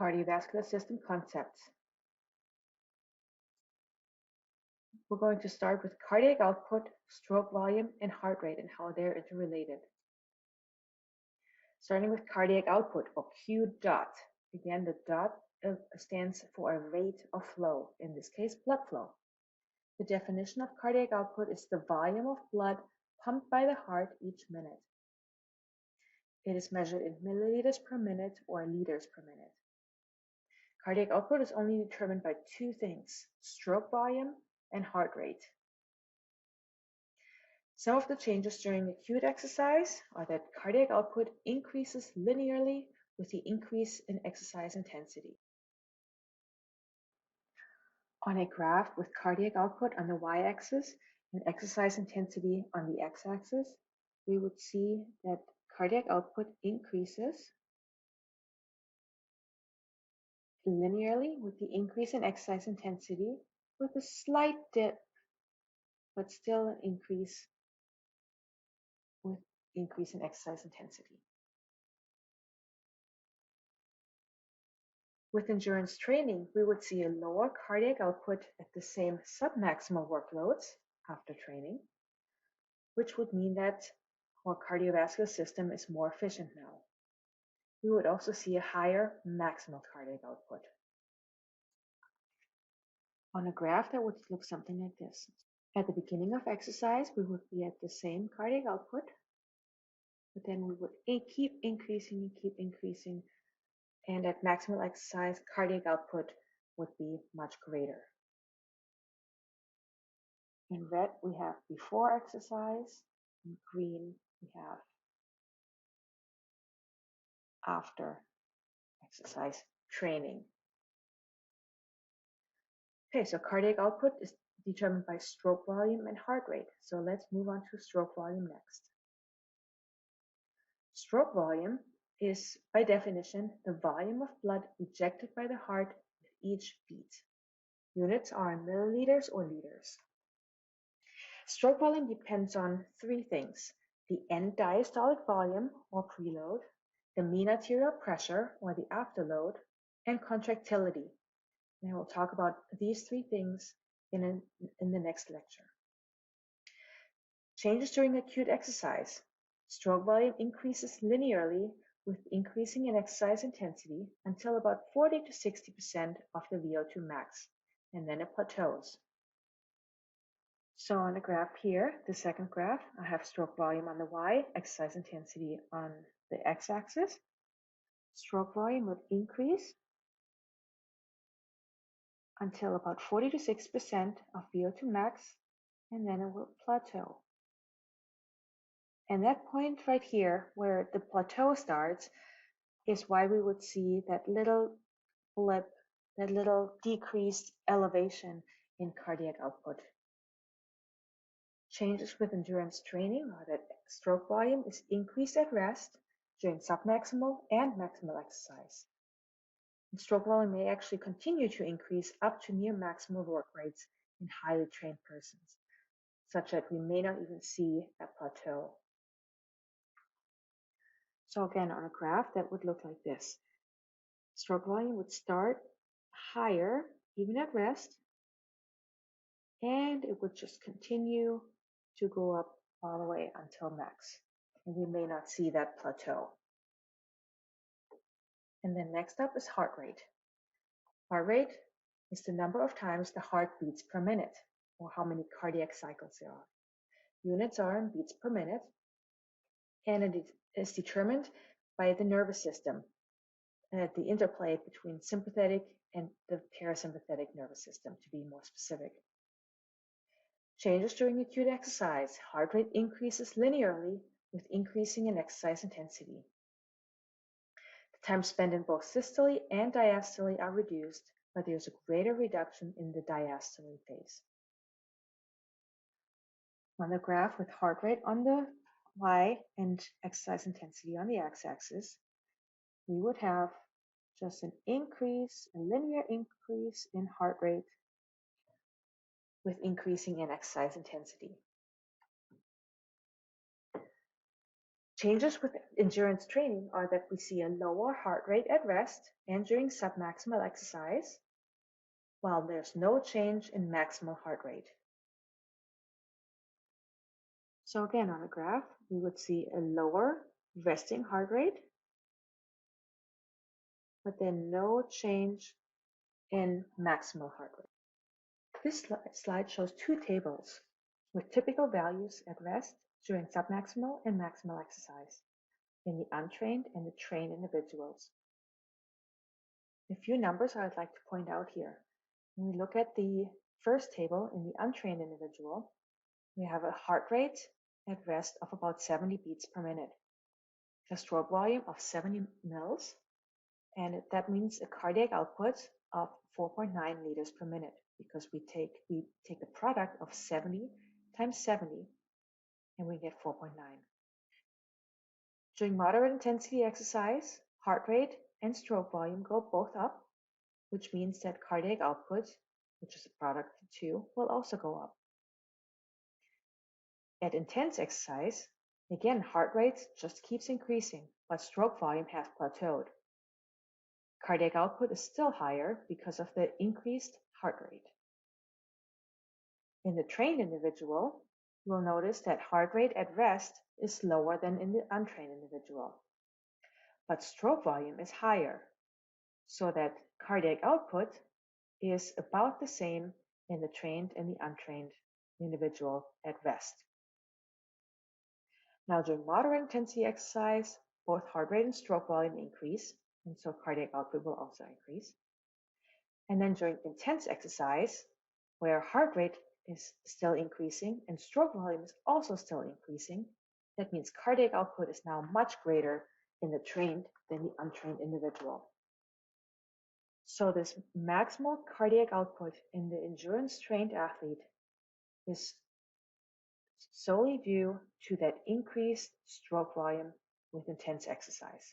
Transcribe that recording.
Cardiovascular system concepts. We're going to start with cardiac output, stroke volume, and heart rate and how they're interrelated. Starting with cardiac output, or Q dot. Again, the dot stands for a rate of flow, in this case, blood flow. The definition of cardiac output is the volume of blood pumped by the heart each minute. It is measured in milliliters per minute or liters per minute. Cardiac output is only determined by two things, stroke volume and heart rate. Some of the changes during acute exercise are that cardiac output increases linearly with the increase in exercise intensity. On a graph with cardiac output on the y-axis and exercise intensity on the x-axis, we would see that cardiac output increases linearly with the increase in exercise intensity, with a slight dip, but still an increase with increase in exercise intensity. With endurance training, we would see a lower cardiac output at the same submaximal workloads after training, which would mean that our cardiovascular system is more efficient now. We would also see a higher maximal cardiac output. On a graph, that would look something like this. At the beginning of exercise, we would be at the same cardiac output, but then we would keep increasing, and at maximal exercise, cardiac output would be much greater. In red, we have before exercise. In green, we have after exercise training. Okay, so cardiac output is determined by stroke volume and heart rate. So let's move on to stroke volume next. Stroke volume is, by definition, the volume of blood ejected by the heart with each beat. Units are in milliliters or liters. Stroke volume depends on three things: the end diastolic volume, or preload, the mean arterial pressure, or the afterload, and contractility. And I will talk about these three things in the next lecture. Changes during acute exercise. Stroke volume increases linearly with increasing in exercise intensity until about 40 to 60% of the VO2 max, and then it plateaus. So on the graph here, the second graph, I have stroke volume on the y, exercise intensity on the x-axis. Stroke volume would increase until about 40 to 6% of VO2 max, and then it will plateau. And that point right here, where the plateau starts, is why we would see that little blip, that little decreased elevation in cardiac output. Changes with endurance training are that stroke volume is increased at rest during submaximal and maximal exercise. And stroke volume may actually continue to increase up to near maximal work rates in highly trained persons, such that we may not even see a plateau. So again, on a graph, that would look like this. Stroke volume would start higher, even at rest, and it would just continue to go up all the way until max. And we may not see that plateau. And then next up is heart rate. Heart rate is the number of times the heart beats per minute, or how many cardiac cycles there are. Units are in beats per minute, and it is determined by the nervous system, the interplay between sympathetic and the parasympathetic nervous system, to be more specific. Changes during acute exercise. Heart rate increases linearly with increasing in exercise intensity. The time spent in both systole and diastole are reduced, but there's a greater reduction in the diastole phase. On the graph with heart rate on the y and exercise intensity on the x-axis, we would have just an increase, a linear increase in heart rate with increasing in exercise intensity. Changes with endurance training are that we see a lower heart rate at rest and during submaximal exercise, while there's no change in maximal heart rate. So again, on a graph, we would see a lower resting heart rate, but then no change in maximal heart rate. This slide shows two tables with typical values at rest during submaximal and maximal exercise in the untrained and the trained individuals. A few numbers I'd like to point out here. When we look at the first table in the untrained individual, we have a heart rate at rest of about 70 beats per minute, a stroke volume of 70 mils, and that means a cardiac output of 4.9 liters per minute, because we take the product of 70 times 70 and we get 4.9. During moderate intensity exercise, heart rate and stroke volume go both up, which means that cardiac output, which is a product of the two, will also go up. At intense exercise, again, heart rate just keeps increasing, but stroke volume has plateaued. Cardiac output is still higher because of the increased heart rate. In the trained individual, you'll notice that heart rate at rest is lower than in the untrained individual, but stroke volume is higher, so that cardiac output is about the same in the trained and the untrained individual at rest. Now, during moderate intensity exercise, both heart rate and stroke volume increase, and so cardiac output will also increase. And then during intense exercise, where heart rate is still increasing and stroke volume is also still increasing, that means cardiac output is now much greater in the trained than the untrained individual. So this maximal cardiac output in the endurance trained athlete is solely due to that increased stroke volume with intense exercise.